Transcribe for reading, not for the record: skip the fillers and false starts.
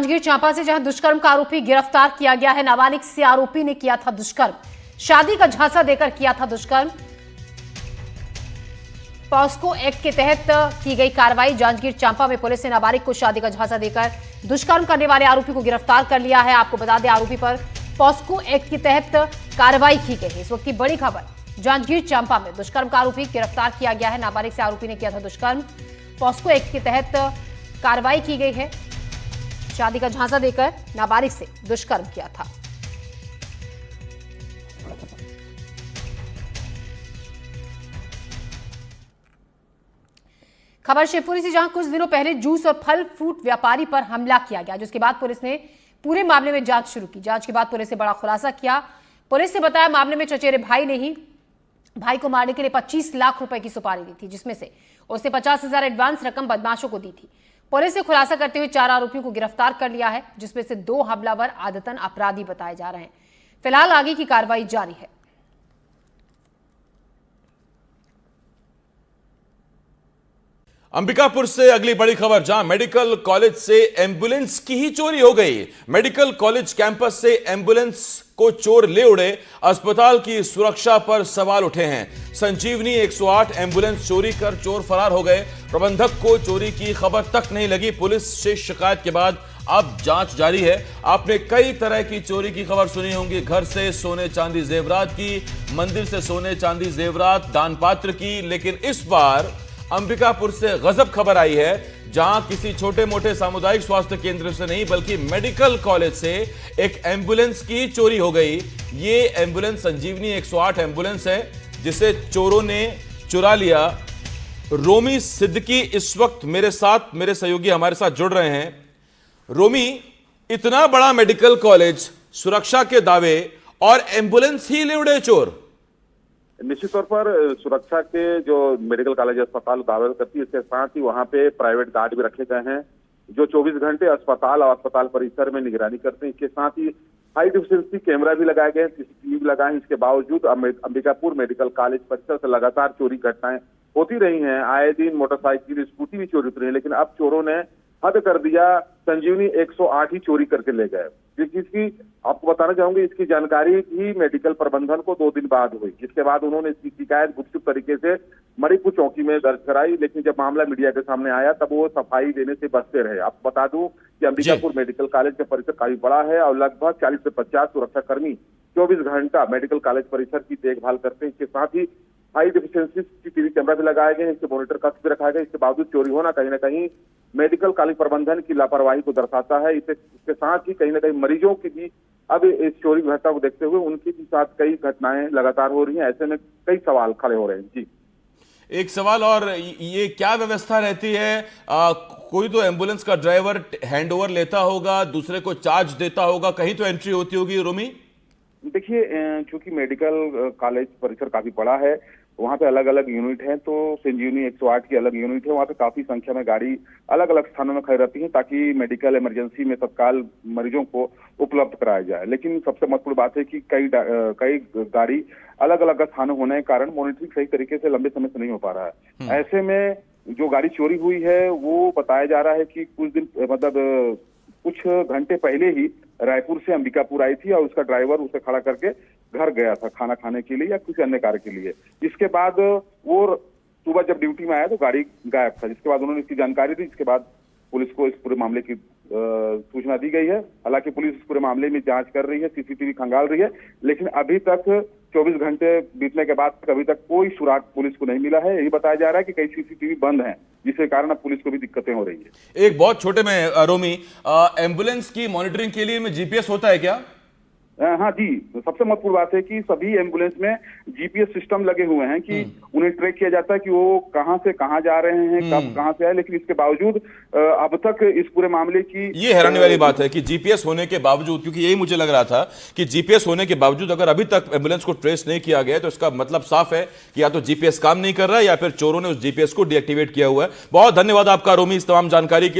जांजगीर चांपा से जहां दुष्कर्म का आरोपी गिरफ्तार किया गया है। नाबालिग से आरोपी ने किया था दुष्कर्म, शादी का झांसा देकर किया था दुष्कर्म। पॉस्को एक्ट के तहत की गई कार्रवाई। जांजगीर चांपा में पुलिस ने नाबालिग को शादी का झांसा देकर दुष्कर्म करने वाले आरोपी को गिरफ्तार कर लिया है। आपको बता दें, आरोपी पर पॉस्को एक्ट के तहत कार्रवाई की गई है। इस वक्त की बड़ी खबर, जांजगीर चांपा में दुष्कर्म का आरोपी गिरफ्तार किया गया है। नाबालिग से आरोपी ने किया था दुष्कर्म, पॉस्को एक्ट के तहत कार्रवाई की गई है। शादी का झांसा देकर नाबालिग से दुष्कर्म किया था। खबर शिवपुरी से, जहां कुछ दिनों पहले जूस और फल फ्रूट व्यापारी पर हमला किया गया, जिसके बाद पुलिस ने पूरे मामले में जांच शुरू की। जांच के बाद पुलिस ने बड़ा खुलासा किया। पुलिस ने बताया, मामले में चचेरे भाई ने ही भाई को मारने के लिए 25 लाख रुपए की सुपारी दी थी, जिसमें से उसने 50,000 एडवांस रकम बदमाशों को दी थी। पुलिस ने खुलासा करते हुए 4 आरोपियों को गिरफ्तार कर लिया है, जिसमें से 2 हमलावर आदतन अपराधी बताए जा रहे हैं। फिलहाल आगे की कार्रवाई जारी है। अंबिकापुर से अगली बड़ी खबर, जहां मेडिकल कॉलेज से एम्बुलेंस की ही चोरी हो गई। मेडिकल कॉलेज कैंपस से एम्बुलेंस को चोर ले उड़े। अस्पताल की सुरक्षा पर सवाल उठे हैं। संजीवनी 108 एम्बुलेंस चोरी कर चोर फरार हो गए। प्रबंधक को चोरी की खबर तक नहीं लगी। पुलिस से शिकायत के बाद अब जांच जारी है। आपने कई तरह की चोरी की खबर सुनी होंगी। घर से सोने चांदी जेवरात की, मंदिर से सोने चांदी जेवरात, दान पात्र की, लेकिन इस बार अंबिकापुर से गजब खबर आई है, जहां किसी छोटे मोटे सामुदायिक स्वास्थ्य केंद्र से नहीं बल्कि मेडिकल कॉलेज से एक एम्बुलेंस की चोरी हो गई। ये एम्बुलेंस संजीवनी 108 एम्बुलेंस है, जिसे चोरों ने चुरा लिया। रोमी सिद्दीकी इस वक्त मेरे साथ, मेरे सहयोगी हमारे साथ जुड़ रहे हैं। रोमी, इतना बड़ा मेडिकल कॉलेज, सुरक्षा के दावे और एम्बुलेंस ही ले उड़े चोर। निश्चित तौर पर सुरक्षा के जो मेडिकल कॉलेज अस्पताल दावे करती है, इसके साथ ही वहाँ पे प्राइवेट गार्ड भी रखे गए हैं जो 24 घंटे अस्पताल और अस्पताल परिसर में निगरानी करते हैं। इसके साथ ही हाई डिफिशिएंसी कैमरा भी लगाए गए हैं, सीसीटीवी भी लगाए हैं। इसके बावजूद अंबिकापुर मेडिकल कॉलेज परिसर से लगातार चोरी घटनाएं होती रही हैं। आए दिन मोटरसाइकिल, स्कूटी भी चोरी होती रही है, लेकिन अब चोरों ने हद कर दिया, संजीवनी 108 ही चोरी करके ले गए। जिसकी आपको बताना चाहूंगी, इसकी जानकारी भी मेडिकल प्रबंधन को 2 दिन बाद हुई, जिसके बाद उन्होंने इसकी शिकायत गुपचुप तरीके से मणिपुर चौकी में दर्ज कराई। लेकिन जब मामला मीडिया के सामने आया, तब वो सफाई देने से बचते रहे। आपको बता दूं कि अंबिकापुर मेडिकल कॉलेज का परिसर काफी बड़ा है और लगभग 40 से 50 सुरक्षाकर्मी 24 घंटा मेडिकल कॉलेज परिसर की देखभाल करते हैं। इसके साथ ही हाई डिफिशिएंसी सीसीटीवी कैमरा भी लगाए गए हैं, इसके मॉनिटर कक्ष भी रखा गया। इसके बावजूद चोरी होना कहीं ना कहीं मेडिकल कॉलेज प्रबंधन की लापरवाही को दर्शाता है। इसके साथ ही कहीं ना कहीं मरीजों की भी अब इस चोरी घटना को देखते हुए उनके भी साथ कई घटनाएं लगातार हो रही हैं। ऐसे में कई सवाल खड़े हो रहे हैं। जी, एक सवाल और, ये क्या व्यवस्था रहती है? कोई तो एम्बुलेंस का ड्राइवर हैंडओवर लेता होगा, दूसरे को चार्ज देता होगा, कहीं तो एंट्री होती होगी। रोमी, देखिए, चूंकि मेडिकल कॉलेज परिसर काफी बड़ा है, वहाँ पे अलग अलग यूनिट हैं, तो संजीवनी 108 की अलग यूनिट है। वहाँ पे काफी संख्या में गाड़ी अलग अलग स्थानों में खड़ी रहती है, ताकि मेडिकल इमरजेंसी में तत्काल मरीजों को उपलब्ध कराया जाए। लेकिन सबसे महत्वपूर्ण बात है कि कई गाड़ी अलग अलग स्थानों होने के कारण मॉनिटरिंग सही तरीके से लंबे समय से नहीं हो पा रहा है। ऐसे में जो गाड़ी चोरी हुई है, वो बताया जा रहा है कि कुछ घंटे पहले ही रायपुर से अंबिकापुर आई थी और उसका ड्राइवर उसे खड़ा करके घर गया था खाना खाने के लिए या किसी अन्य कार्य के लिए। इसके बाद वो सुबह जब ड्यूटी में आया तो गाड़ी गायब था, जिसके बाद उन्होंने इसकी जानकारी दी। जिसके बाद पुलिस को इस पूरे मामले की सूचना दी गई है। हालांकि पुलिस इस पूरे मामले में जांच कर रही है, सीसीटीवी खंगाल रही है, लेकिन अभी तक 24 घंटे बीतने के बाद अभी तक कोई सुराग पुलिस को नहीं मिला है। यही बताया जा रहा है कि कई सीसीटीवी बंद हैं, जिसके कारण अब पुलिस को भी दिक्कतें हो रही है। एक बहुत छोटे में, रोमी, एम्बुलेंस की मॉनिटरिंग के लिए में जीपीएस होता है क्या? हाँ जी, सबसे महत्वपूर्ण बात है कि सभी एम्बुलेंस में जीपीएस सिस्टम लगे हुए हैं कि उन्हें ट्रैक किया जाता है कि वो कहां से कहां जा रहे हैं, कब कहां से आए। लेकिन इसके बावजूद अब तक इस पूरे मामले की ये हैरानी वाली बात है कि जीपीएस होने के बावजूद, क्योंकि यही मुझे लग रहा था कि जीपीएस होने के बावजूद अगर अभी तक एम्बुलेंस को ट्रेस नहीं किया गया, तो इसका मतलब साफ है कि या तो जीपीएस काम नहीं कर रहा है या फिर चोरों ने उस जीपीएस को डीएक्टिवेट किया हुआ है। बहुत धन्यवाद आपका रोमी, इस तमाम जानकारी के लिए।